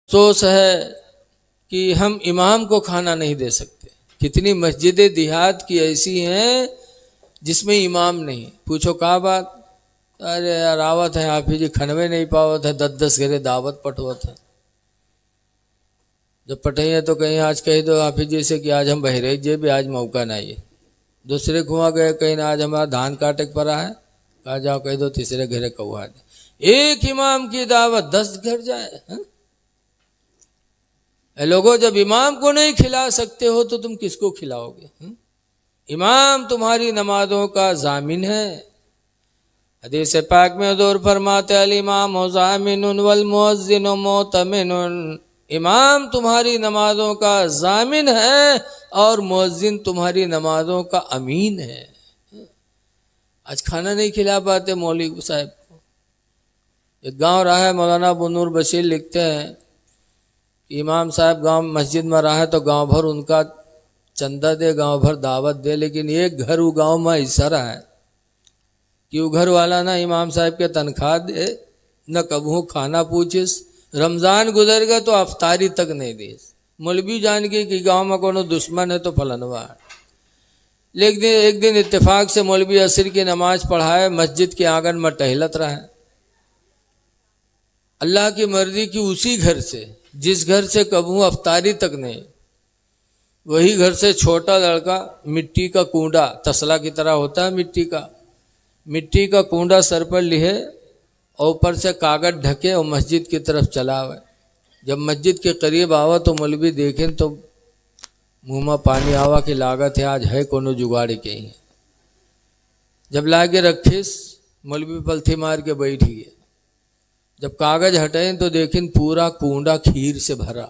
افسوس ہے کہ ہم امام کو کھانا نہیں دے سکتے. کتنی مسجدیں دیہات کی ایسی ہیں جس میں امام نہیں. پوچھو کہا بات؟ ارے یار آوت ہے آپ جی کھنوے نہیں پاوت ہے 10 گھرے دعوت پٹوت ہے. جب پٹھیں تو کہیں آج کہہ دو آپ جی سے کہ آج ہم بہریج جے بھی آج موقع نہیں ہے. دوسرے کھواں گئے کہیں آج ہمارا دھان کاٹے پڑا ہے کہا جاؤ کہہ دو تیسرے گھرے کوا دے. ایک امام کی دعوت 10 گھر جائے. اے لوگوں جب امام کو نہیں کھلا سکتے ہو تو تم کس کو کھلاؤ گے؟ امام تمہاری نمازوں کا ضامن ہے. حدیث پاک میں حضور فرماتے الامام ضامن والمؤذن مؤتمن. امام تمہاری نمازوں کا ضامن ہے اور مؤذن تمہاری نمازوں کا امین ہے. آج کھانا نہیں کھلا پاتے مولوی صاحب کو. ایک گاؤں رہا ہے مولانا ابو نور بشیر لکھتے ہیں کہ امام صاحب گاؤں مسجد میں رہا ہے تو گاؤں بھر ان کا چندہ دے گاؤں بھر دعوت دے لیکن ایک گھر وہ گاؤں میں ایسا رہا ہے کہ وہ گھر والا نہ امام صاحب کے تنخواہ دے نہ کبھوں کھانا پوچھس. رمضان گزر گیا تو افطاری تک نہیں دی. مولوی جان گئی کہ گاؤں میں کونو دشمن ہے تو فلنوا ہے. لیکن ایک دن اتفاق سے مولوی عصر کی نماز پڑھائے مسجد کے آنگن میں ٹہلت رہے. اللہ کی مرضی کی اسی گھر سے جس گھر سے کبھوں افطاری تک نہیں وہی گھر سے چھوٹا لڑکا مٹی کا کنڈا تسلا کی طرح ہوتا ہے مٹی کا کنڈا سر پر لیے اور اوپر سے کاغذ ڈھکے اور مسجد کی طرف چلا ہوئے. جب مسجد کے قریب آوا تو مولوی دیکھیں تو منہ میں پانی آوا کی لاگت ہے آج ہے کونو جگاڑ کے ہی. جب لاگے رکھیس مولوی پلتھی مار کے بیٹھ گئے. جب کاغذ ہٹائیں تو دیکھیں پورا کنڈا کھیر سے بھرا.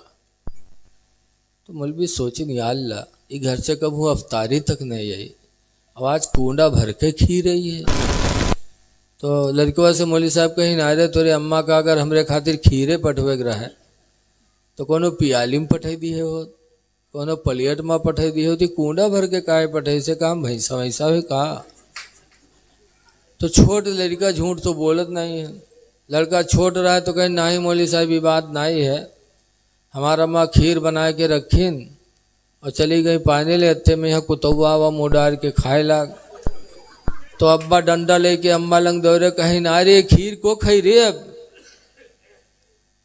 تو مولوی سوچیں یا اللہ یہ گھر سے کبھوں افطاری تک نہیں آئی آواز کنڈا بھر کے کھیر رہی ہے. تو لڑکوا سے مولوی صاحب کہیں نارے تورے اماں کا اگر ہمارے خاطر کھیرے پٹوے رہے تو کونو پیالی میں پٹھائی دی ہو کونو پلیٹ میں پٹھائی دی ہوتی کنڈا بھر کے کائے پٹھائی سے کہا بھینسا ویسا ہوئے کہا. تو چھوٹ لڑکا جھوٹ تو بولت نہیں ہے. لڑکا چھوٹ رہا ہے تو کہیں نہیں مولوی صاحب یہ بات نہیں ہے ہمارا ماں کھیر بنا کے رکھیں اور چلی گئی پانی لے اتے میں یہاں کتوا ہوا منہ ڈال کے کھائے لاگ. تو ابا ڈنڈا لے کے اماں لنگ دورے کہیں نارے کھیر کو کھائی رے اب.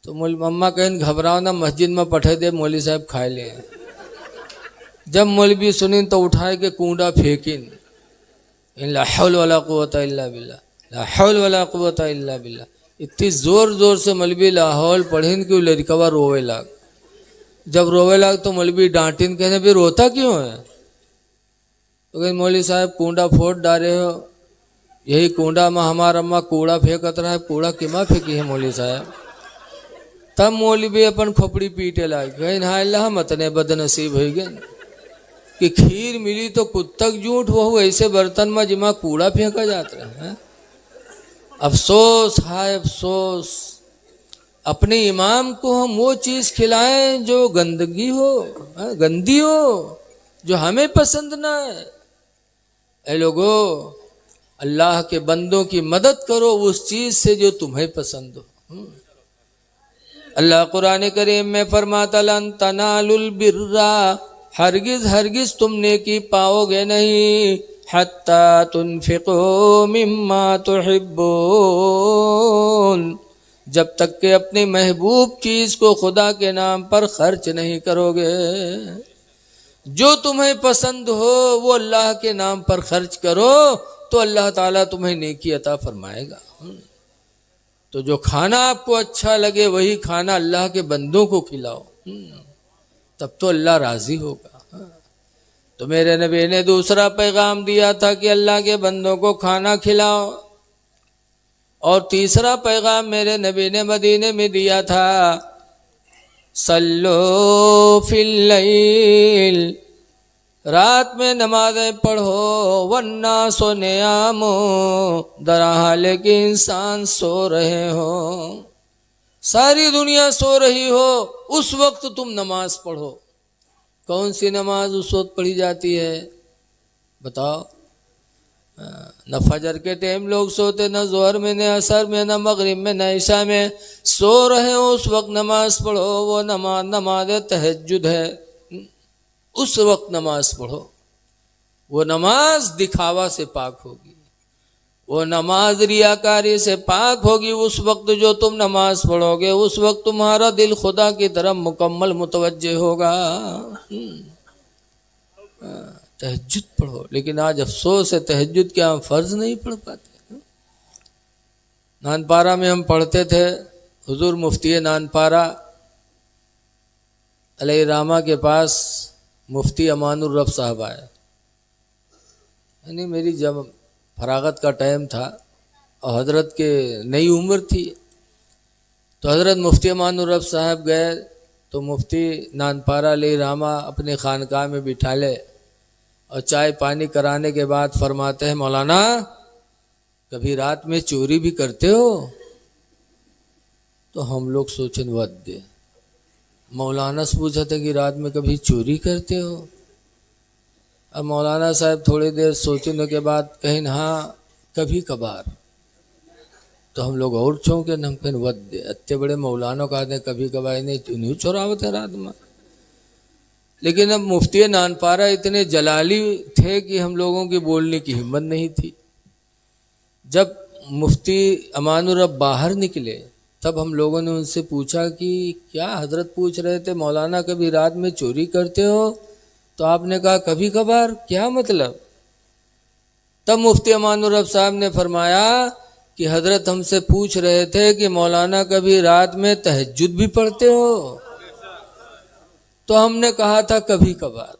تو اماں کہیں گھبراؤ نہ مسجد میں پٹھے دے مولوی صاحب کھائے لے. جب مولوی سنیں تو اٹھائے کے کنڈا پھینکیں لا حول ولا قوت الا باللہ لا حول ولا قوت الا باللہ. اتنی زور زور سے مولوی لاہول پڑھیں کہ وہ لڑکوا روے لاگ. جب روے لاگ تو مولوی ڈانٹیں کہنے بھی روتا کیوں ہے؟ تو کہ مولوی صاحب کنڈا پھوٹ ڈالے ہو یہی کنڈا میں ہمارا اماں کوڑا پھینکت رہا ہے کوڑا کما پھینکی ہے مولوی صاحب. تب مولوی اپن کھوپڑی پیٹے لائے کہیں نہ اللہ متنے بد نصیب ہوئی گئے کہ کھیر ملی تو کتک جھوٹ وہ ایسے برتن میں جمع کوڑا پھینکا جاتا ہے. افسوس ہائے افسوس اپنے امام کو ہم وہ چیز کھلائیں جو گندگی ہو گندی ہو جو ہمیں پسند نہ ہے. اے لوگو اللہ کے بندوں کی مدد کرو اس چیز سے جو تمہیں پسند ہو. اللہ قرآن کریم میں فرماتا لن تنالوا البر ہرگز ہرگز تم نیکی پاؤ گے نہیں حتی تنفقوا مما تحبون جب تک کہ اپنی محبوب چیز کو خدا کے نام پر خرچ نہیں کرو گے. جو تمہیں پسند ہو وہ اللہ کے نام پر خرچ کرو تو اللہ تعالیٰ تمہیں نیکی عطا فرمائے گا. تو جو کھانا آپ کو اچھا لگے وہی کھانا اللہ کے بندوں کو کھلاؤ تب تو اللہ راضی ہوگا. تو میرے نبی نے دوسرا پیغام دیا تھا کہ اللہ کے بندوں کو کھانا کھلاؤ اور تیسرا پیغام میرے نبی نے مدینے میں دیا تھا صلو فی اللیل رات میں نمازیں پڑھو والناس نیام در حال کہ انسان سو رہے ہو. ساری دنیا سو رہی ہو اس وقت تم نماز پڑھو. کون سی نماز اس وقت پڑھی جاتی ہے بتاؤ؟ نہ فجر کے ٹائم لوگ سوتے، نہ ظہر میں، نہ عصر میں، نہ مغرب میں، نہ عشاء میں. سو رہے ہو اس وقت نماز پڑھو. وہ نماز تہجد ہے. اس وقت نماز پڑھو. وہ نماز دکھاوا سے پاک ہوگی، وہ نماز ریاکاری سے پاک ہوگی. اس وقت جو تم نماز پڑھو گے اس وقت تمہارا دل خدا کی طرف مکمل متوجہ ہوگا. تہجد پڑھو. لیکن آج افسوس ہے تہجد کے ہم فرض نہیں پڑھ پاتے. نانپارہ میں ہم پڑھتے تھے. حضور مفتی نانپارہ علیہ رحمہ کے پاس مفتی امان الرب صاحب آئے. یعنی میری جب فراغت کا ٹائم تھا اور حضرت کے نئی عمر تھی، تو حضرت مفتی امان الرب صاحب گئے تو مفتی نانپارہ علیہ رحمہ اپنے خانقاہ میں بٹھا لے اور چائے پانی کرانے کے بعد فرماتے ہیں، مولانا کبھی رات میں چوری بھی کرتے ہو؟ تو ہم لوگ سوچیں ود دے، مولانا سے پوچھا تھا کہ رات میں کبھی چوری کرتے ہو؟ اب مولانا صاحب تھوڑی دیر سوچنے کے بعد کہیں ہاں کبھی کبھار. تو ہم لوگ اور چونکے ہم کہیں ود دے، اتنے بڑے مولانا کہتے ہیں کبھی کبھار نہیں چوراوت ہے رات میں. لیکن اب مفتی نانپارہ اتنے جلالی تھے کہ ہم لوگوں کی بولنے کی ہمت نہیں تھی. جب مفتی امان الرب باہر نکلے تب ہم لوگوں نے ان سے پوچھا کہ کیا حضرت پوچھ رہے تھے مولانا کبھی رات میں چوری کرتے ہو؟ تو آپ نے کہا کبھی کبھار. کیا مطلب؟ تب مفتی امان الرب صاحب نے فرمایا کہ حضرت ہم سے پوچھ رہے تھے کہ مولانا کبھی رات میں تہجد بھی پڑھتے ہو؟ تو ہم نے کہا تھا کبھی کبھار.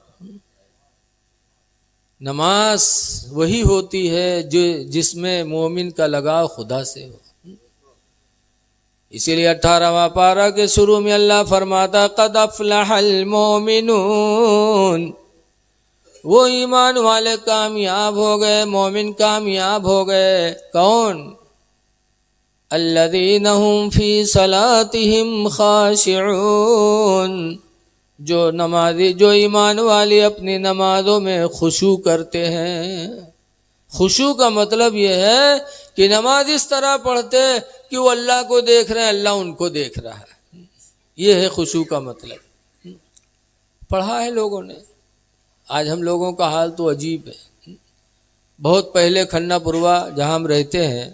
نماز وہی ہوتی ہے جس میں مومن کا لگاؤ خدا سے ہو. اسی لیے 18واں پارہ کے شروع میں اللہ فرماتا قد افلح المومنون، وہ ایمان والے کامیاب ہو گئے، مومن کامیاب ہو گئے. کون؟ الذین هم فی صلاتهم خاشعون، جو نمازی، جو ایمان والی اپنی نمازوں میں خشوع کرتے ہیں. خشوع کا مطلب یہ ہے کہ نماز اس طرح پڑھتے کہ وہ اللہ کو دیکھ رہے ہیں، اللہ ان کو دیکھ رہا ہے. یہ ہے خشوع کا مطلب. پڑھا ہے لوگوں نے. آج ہم لوگوں کا حال تو عجیب ہے. بہت پہلے کھنہ پوروا جہاں ہم رہتے ہیں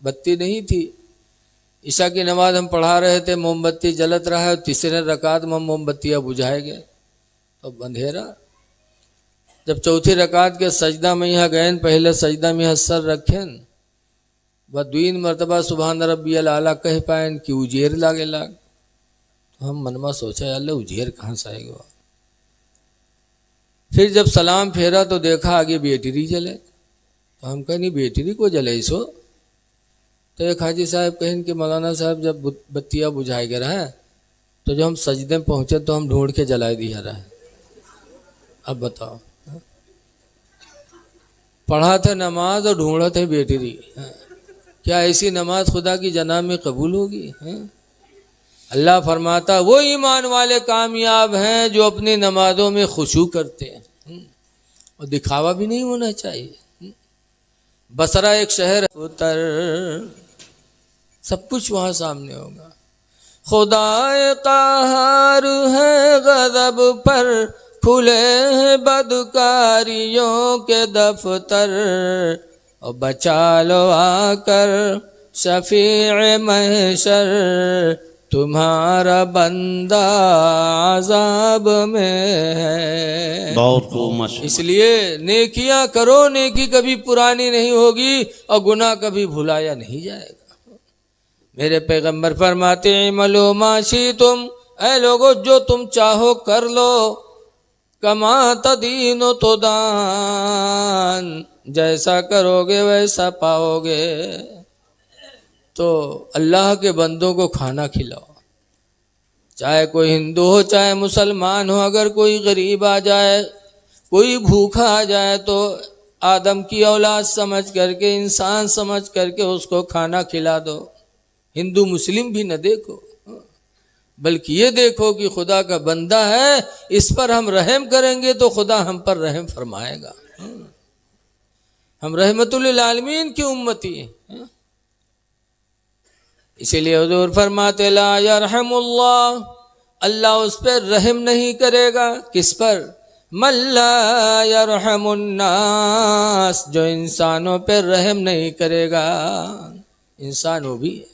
بتی نہیں تھی. عشاء کی نماز ہم پڑھا رہے تھے، موم بتی جلت رہا ہے، تیسرے رکعت میں موم بتیاں بجھائے گئے تو اندھیرا. جب چوتھی رکعت کے سجدہ میں یہاں گئے، پہلے سجدہ میں یہاں سر رکھیں دوین مرتبہ سبحان ربی الاعلیٰ کہہ پائیں کہ اجیر لاگے لاگ. تو ہم منما سوچا یا اللہ اجیر کہاں سے آئے گا. پھر جب سلام پھیرا تو دیکھا آگے بیٹری جلے. تو ہم کہیں نہیں بیٹری کو جلے سو. تو ایک حاجی صاحب کہیں کہ مولانا صاحب جب بتیاں بجھائے گئے رہے تو جب ہم سجدے میں پہنچے تو ہم ڈھونڈ کے جلائے دیا رہے. اب بتاؤ، پڑھا تھا نماز اور ڈھونڈا تھا بیٹری. کیا ایسی نماز خدا کی جناب میں قبول ہوگی؟ اللہ فرماتا وہ ایمان والے کامیاب ہیں جو اپنی نمازوں میں خشوع کرتے ہیں، اور دکھاوا بھی نہیں ہونا چاہیے. بصرہ ایک شہر اتر، سب کچھ وہاں سامنے ہوگا. خدا قہار ہے غضب پر، کھلے ہیں بدکاریوں کے دفتر، اور بچا لو آ کر شفیع محشر، تمہارا بندہ عذاب میں ہے. بہت خوب ماشاءاللہ. اس لیے نیکیاں کرو، نیکی کبھی پرانی نہیں ہوگی اور گناہ کبھی بھلایا نہیں جائے گا. میرے پیغمبر فرماتے ہیں اعملوا ما شئتم، اے لوگو جو تم چاہو کر لو، کما تدین تدان، جیسا کرو گے ویسا پاؤ گے. تو اللہ کے بندوں کو کھانا کھلاؤ، چاہے کوئی ہندو ہو چاہے مسلمان ہو. اگر کوئی غریب آ جائے، کوئی بھوکا آ جائے تو آدم کی اولاد سمجھ کر کے، انسان سمجھ کر کے اس کو کھانا کھلا دو. ہندو مسلم بھی نہ دیکھو، بلکہ یہ دیکھو کہ خدا کا بندہ ہے، اس پر ہم رحم کریں گے تو خدا ہم پر رحم فرمائے گا. ہم رحمت للعالمین کی امتی ہیں. اسی لیے حضور فرماتے لا یرحم اللہ، اللہ اس پر رحم نہیں کرے گا. کس پر؟ من لا یرحم الناس، جو انسانوں پر رحم نہیں کرے گا. انسان وہ بھی ہے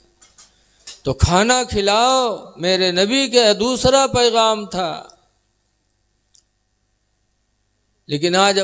تو کھانا کھلاؤ، میرے نبی کا دوسرا پیغام تھا. لیکن آج